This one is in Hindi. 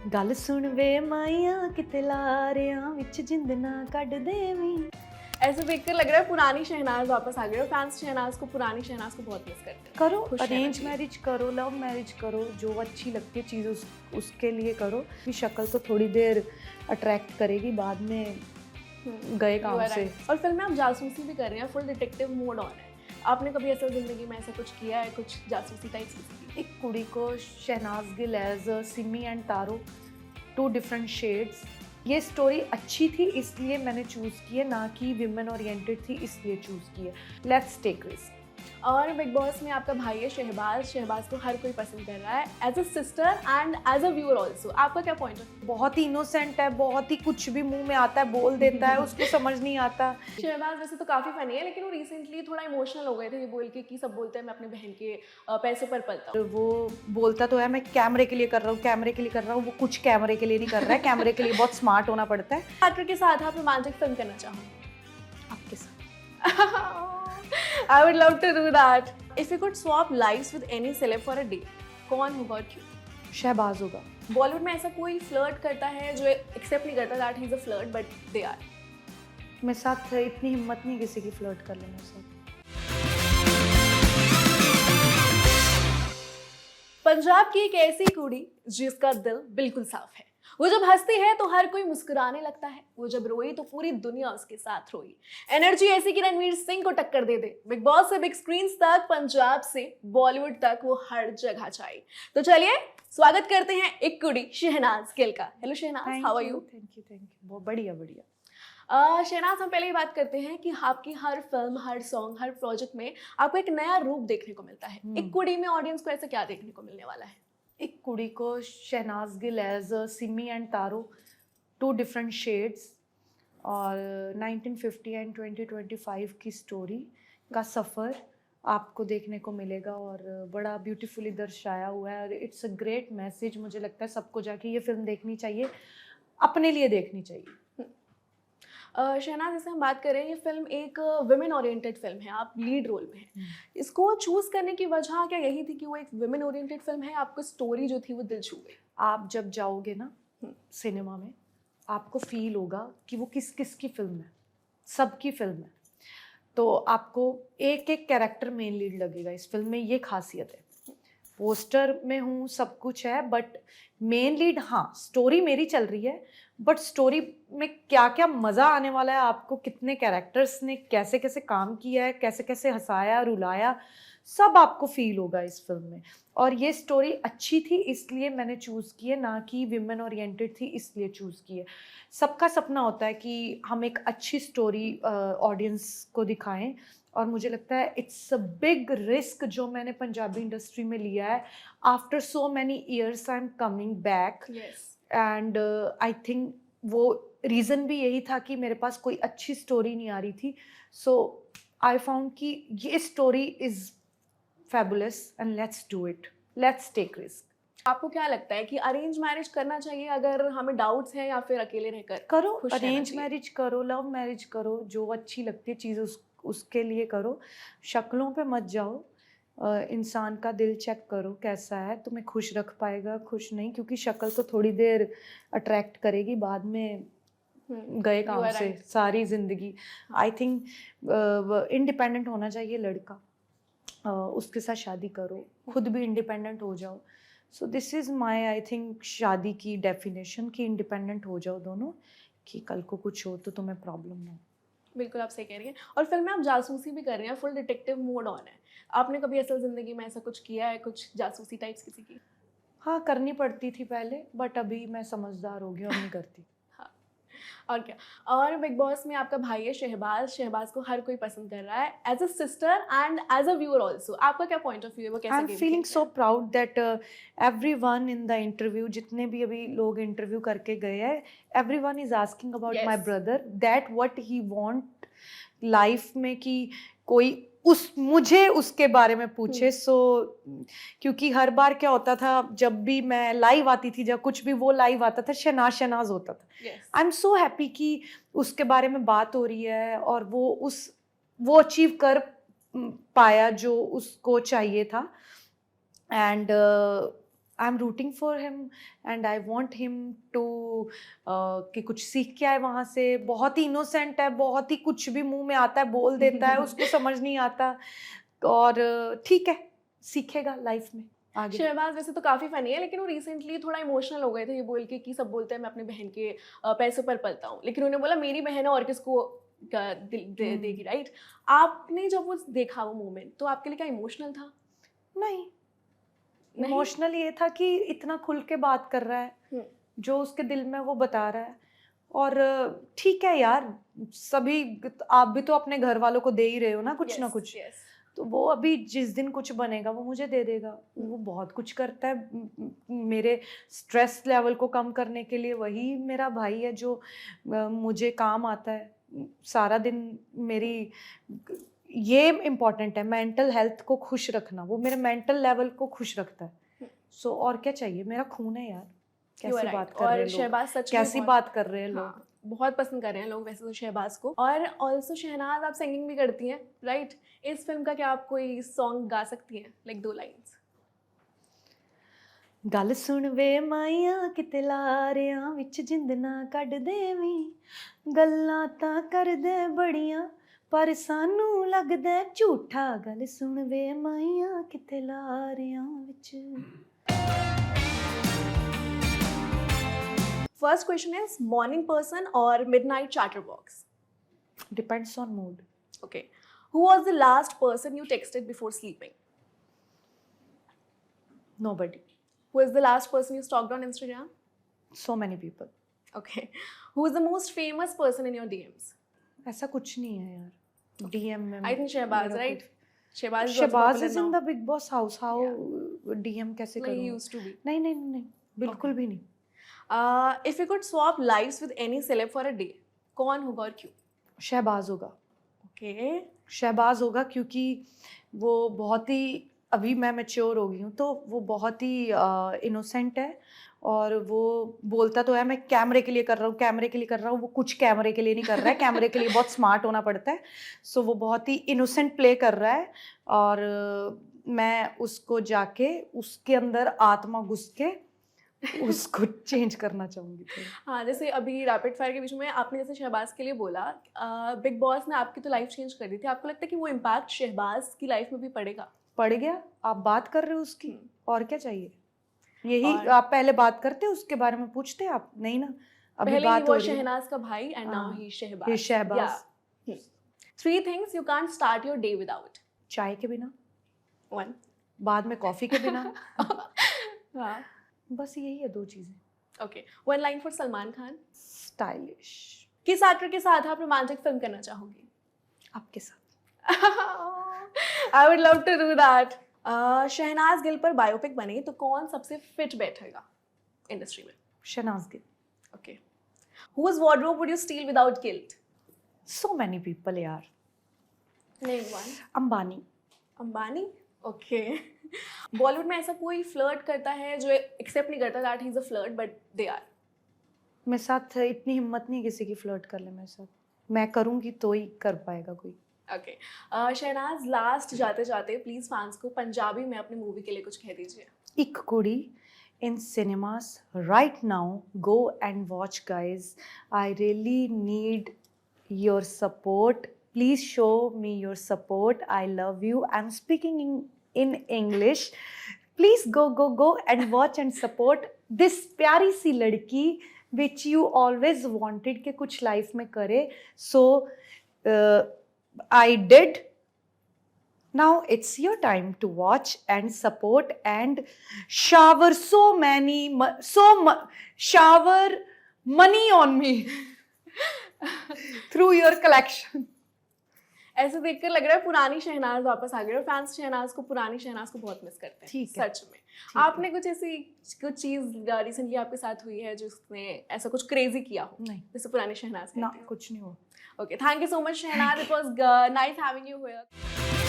गल सुन वे माइया किते लारियां विच जिंद ना कढ देवीं। ऐसे देखकर लग रहा है पुरानी शहनाज वापस आ गई और फैंस शहनाज को बहुत मिस करते हैं। करो खुश रहना अरेंज चाहिए। मैरिज करो, लव मैरिज करो, जो अच्छी लगती है चीज़ उसके लिए करो। कि शक्ल तो थोड़ी देर अट्रैक्ट करेगी, बाद में गए You काम are से। right. और फिल्म में आप जासूसी भी कर रहे हैं, फुल डिटेक्टिव मोड ऑन है। आपने कभी असल जिंदगी में ऐसा कुछ किया है, कुछ जासूसी टाइप की? एक कुड़ी को Shehnaaz Gill as Simi and Taro, 2 different shades. ये स्टोरी अच्छी थी इसलिए मैंने चूज़ की है, ना कि विमेन ओरिएंटेड थी इसलिए चूज़ की है। Let's take risk. और बिग बॉस में आपका भाई है शहबाज को हर कोई पसंद कर रहा है as a sister and as a viewer also. आपका क्या पॉइंट है? बहुत ही इनोसेंट है, बहुत ही कुछ भी मुंह में आता है बोल देता है, उसको समझ नहीं आता। शहबाज वैसे तो काफी फनी है, लेकिन वो रिसेंटली थोड़ा इमोशनल हो गए थे ये बोल के कि सब बोलते हैं मैं अपने बहन के पैसे पर पलता हूँ। वो बोलता तो है मैं कैमरे के लिए कर रहा हूँ, कैमरे के लिए कर रहा हूँ, वो कुछ कैमरे के लिए नहीं कर रहा है। कैमरे के लिए बहुत स्मार्ट होना पड़ता है। एक्टर के साथ आप रोमांटिक फिल्म करना चाहूँ आपके साथ I would love to do that. If you could swap lives with any celeb for a day, कौन होगा और क्यों? शहबाज होगा। बॉलीवुड में ऐसा कोई फ्लर्ट करता है जो एक्सेप्ट नहीं करता that he is a flirt but they are? मेरे साथ इतनी हिम्मत नहीं किसी की फ्लर्ट कर लेने से। पंजाब की एक ऐसी कुड़ी जिसका दिल बिल्कुल साफ है। वो जब हंसती है तो हर कोई मुस्कुराने लगता है, वो जब रोई तो पूरी दुनिया उसके साथ रोई। एनर्जी ऐसी कि रणवीर सिंह को टक्कर दे दे। बिग बॉस से बिग स्क्रीन तक, पंजाब से बॉलीवुड तक वो हर जगह छाई। तो चलिए स्वागत करते हैं एक कुड़ी शहनाज गिल का। Hello Shehnaaz, how are you? Thank you बहुत बढ़िया बढ़िया। शहनाज, हम पहले ही बात करते हैं कि आपकी हर फिल्म, हर सॉन्ग, हर प्रोजेक्ट में आपको एक नया रूप देखने को मिलता है। एक कुड़ी में ऑडियंस को ऐसा क्या देखने को मिलने वाला है? एक कुड़ी को Shehnaaz Gill as Simi and Taro, 2 different shades, और 1950 एंड 2025 की स्टोरी का सफ़र आपको देखने को मिलेगा और बड़ा ब्यूटीफुली दर्शाया हुआ है। और इट्स अ ग्रेट मैसेज। मुझे लगता है सबको जाके ये फिल्म देखनी चाहिए, अपने लिए देखनी चाहिए। शहनाज, जैसे हम बात करें, ये फिल्म एक वुमेन ओरिएंटेड फिल्म है, आप लीड रोल में हैं। इसको चूज करने की वजह क्या यही थी कि वो एक वुमेन ओरिएंटेड फिल्म है? आपको स्टोरी जो थी वो दिल छू गई? आप जब जाओगे ना सिनेमा में, आपको फील होगा कि वो किस किस की फिल्म है, सबकी फिल्म है। तो आपको एक एक कैरेक्टर मेन लीड लगेगा इस फिल्म में, ये खासियत है। पोस्टर में हूँ, सब कुछ है, बट मेन लीड, हाँ स्टोरी मेरी चल रही है, बट स्टोरी में क्या क्या मज़ा आने वाला है आपको, कितने कैरेक्टर्स ने कैसे कैसे काम किया है, कैसे कैसे हंसाया रुलाया, सब आपको फील होगा इस फिल्म में। और ये स्टोरी अच्छी थी इसलिए मैंने चूज़ की है, ना कि विमेन ओरिएंटेड थी इसलिए चूज़ की है। सबका सपना होता है कि हम एक अच्छी स्टोरी ऑडियंस को दिखाएं, और मुझे लगता है इट्स अ बिग रिस्क जो मैंने पंजाबी इंडस्ट्री में लिया है। After so many years I am coming back, and I think वो रीज़न भी यही था कि मेरे पास कोई अच्छी स्टोरी नहीं आ रही थी। सो आई फाउंड कि ये story is fabulous and let's do it, let's take risk. आपको क्या लगता है कि अरेंज मैरिज करना चाहिए अगर हमें डाउट्स हैं, या फिर अकेले रहकर करो खुश रहना अरेंज चाहिए? मैरिज करो, लव मैरिज करो, जो अच्छी लगती है चीज़ उसके लिए करो। शक्लों पे मत जाओ। इंसान का दिल चेक करो कैसा है, तुम्हें खुश रख पाएगा, खुश नहीं, क्योंकि शक्ल तो थोड़ी देर अट्रैक्ट करेगी, बाद में गए You काम are से right. सारी ज़िंदगी। आई थिंक इंडिपेंडेंट होना चाहिए लड़का, उसके साथ शादी करो, खुद भी इंडिपेंडेंट हो जाओ। So this is my, I think, शादी की डेफिनेशन, कि इंडिपेंडेंट हो जाओ दोनों, कि कल को कुछ हो तो तुम्हें प्रॉब्लम ना हो। बिल्कुल आप सही कह रही हैं। और फिल्म में आप जासूसी भी कर रहे हैं, फुल डिटेक्टिव मोड ऑन है। आपने कभी असल जिंदगी में ऐसा कुछ किया है, कुछ जासूसी टाइप्स किसी की? हाँ करनी पड़ती थी पहले, बट अभी मैं समझदार हो गई और नहीं करती। हाँ, और क्या। और बिग बॉस में आपका भाई है शहबाज को हर कोई पसंद कर रहा है as a sister and as a viewer also. आपका क्या पॉइंट ऑफ व्यू है, वो कैसे आई एम गेम फीलिंग खेलते सो हैं? Proud that everyone in the interview, जितने भी अभी लोग इंटरव्यू करके गए हैं, everyone is asking about my Yes. Brother, that what he want life में, कि कोई मुझे उसके बारे में पूछे। सो क्योंकि हर बार क्या होता था, जब भी मैं लाइव आती थी, जब कुछ भी वो लाइव आता था, शहनाज होता था। Yes. I am so happy कि उसके बारे में बात हो रही है, और वो अचीव कर पाया जो उसको चाहिए था। And I am rooting for him and I want him to कि कुछ सीख के आए वहाँ से. बहुत ही इनोसेंट है, बहुत ही कुछ भी मुंह में आता है बोल देता है, उसको समझ नहीं आता. और ठीक है, सीखेगा लाइफ में आगे. शहबाज वैसे तो काफी फनी है, लेकिन वो रिसेंटली थोड़ा इमोशनल हो गए थे ये बोल के कि सब बोलते हैं मैं अपनी बहन के पैसों पर पलता हूँ, लेकिन उन्होंने बोला मेरी बहन है और किसको देगी, राइट? आपने जब वो देखा वो मोमेंट, तो आपके लिए क्या इमोशनल था? नहीं, इमोशनल ये था कि इतना खुल के बात कर रहा है, जो उसके दिल में वो बता रहा है. और ठीक है यार, सभी आप भी तो अपने घर वालों को दे ही रहे हो ना कुछ ना कुछ. तो वो अभी जिस दिन कुछ बनेगा वो मुझे दे देगा. वो बहुत कुछ करता है मेरे स्ट्रेस लेवल को कम करने के लिए. वही मेरा भाई है जो मुझे काम आता है सारा दिन. मेरी ये इम्पोर्टेंट है, मेंटल हेल्थ को खुश रखना. वो मेरे मेंटल लेवल को खुश रखता है. सो और क्या चाहिए, मेरा खून है यार. कैसी बात कर रहे हैं शहबाज, सच कैसी बात कर रहे हैं लोग. बहुत पसंद कर रहे हैं लोग वैसे तो शहबाज को. और ऑल्सो शहनाज, आप सिंगिंग भी करती हैं, राइट? इस फिल्म का क्या आप कोई सॉन्ग गा सकती हैं, लाइक 2 लाइंस? गल सुन वे माइया किते लारियां विच जिंद ना कढ देवीं, गल्लां तां करदे बड़ियां पर सानू लगदा झूठा. गल सुन वे माइया किते लारियां विच. First question is morning person or midnight chatterbox? Depends on mood. Okay. Who was the last person you texted before sleeping? Nobody. Who is the last person you stalked on Instagram? So many people. Okay. Who is the most famous person in your DMs? ऐसा कुछ नहीं है यार DM में. I think Shehbaz, right? Shehbaz is in the Big Boss house. How DM कैसे करूँ? He used to be. नहीं बिल्कुल भी नहीं. If you could swap lives with any celeb for a day, कौन होगा और क्यों? शहबाज होगा. Okay. शहबाज होगा क्योंकि वो बहुत ही, अभी मैं मैच्योर हो गई हूँ तो वो बहुत ही इनोसेंट है. और वो बोलता तो है मैं कैमरे के लिए कर रहा हूँ, कैमरे के लिए कर रहा हूँ. वो कुछ कैमरे के लिए नहीं कर रहा है. कैमरे के लिए बहुत स्मार्ट होना पड़ता है. सो वो बहुत ही इनोसेंट प्ले कर रहा है. और मैं उसको जाके उसके अंदर आत्मा घुस के उसको चेंज करना चाहूंगी. हाँ, जैसे अभी रैपिड फायर के बीच में आपने जैसे शहबाज के लिए बोला, बिग बॉस ने आपकी तो लाइफ चेंज कर दी थी. आपको लगता है कि वो इम्पैक्ट शहबाज की लाइफ में भी पड़ेगा? पड़ गया. आप बात कर रहे हो उसकी, और क्या चाहिए. यही आप पहले बात करते उसके बारे में पूछते आप नहीं ना. अभी बात हो रही है. शहनाज का भाई एंड नाउ ही शहबाज. ये Shahbaz. 3 things you can't start your day without. चाय के बिना. 1. बाद में कॉफी के बिना. हाँ, बस यही है 2 चीजें. Okay. 1 line for Salman Khan. Stylish. किस एक्टर के साथ आप रोमांटिक फिल्म करना चाहोगे? आपके साथ. I would love to do that. Shehnaaz Gill पर बायोपिक बने तो कौन सबसे फिट बैठेगा इंडस्ट्री में? Shehnaaz Gill. Okay. Whose wardrobe would you steal without guilt? So many people यार. Name one. Ambani. Ambani. Okay. Bollywood में ऐसा कोई फ्लर्ट करता है जो एक्सेप्ट नहीं करता that he is a flirt but they are? मेरे साथ इतनी हिम्मत नहीं किसी की फ्लर्ट कर ले मेरे साथ. मैं करूँगी तो ही कर पाएगा कोई. ओके. शहनाज, लास्ट जाते जाते प्लीज फैंस को पंजाबी में अपनी मूवी के लिए कुछ कह दीजिए. एक कुड़ी in cinemas right now. Go and watch, guys. I really need your support. Please show me your support. I love you. I'm speaking in English. Please go and watch and support this प्यारी सी लड़की which you always wanted कि कुछ life में करे. So I did. Now it's your time to watch and support and shower shower money on me through your collection. ऐसे देखकर लग रहा है पुरानी शहनाज वापस आ गई और फैंस शहनाज को, पुरानी शहनाज को बहुत मिस करते हैं. ठीक है. सच में. आपने कुछ ऐसी कुछ चीज रिसेंटली आपके साथ हुई है जिसने ऐसा कुछ क्रेजी किया हो? नहीं. जैसे पुरानी शहनाज. ना, कुछ नहीं हुआ. Okay, thank you so much, Shehnaz. It was nice having you here.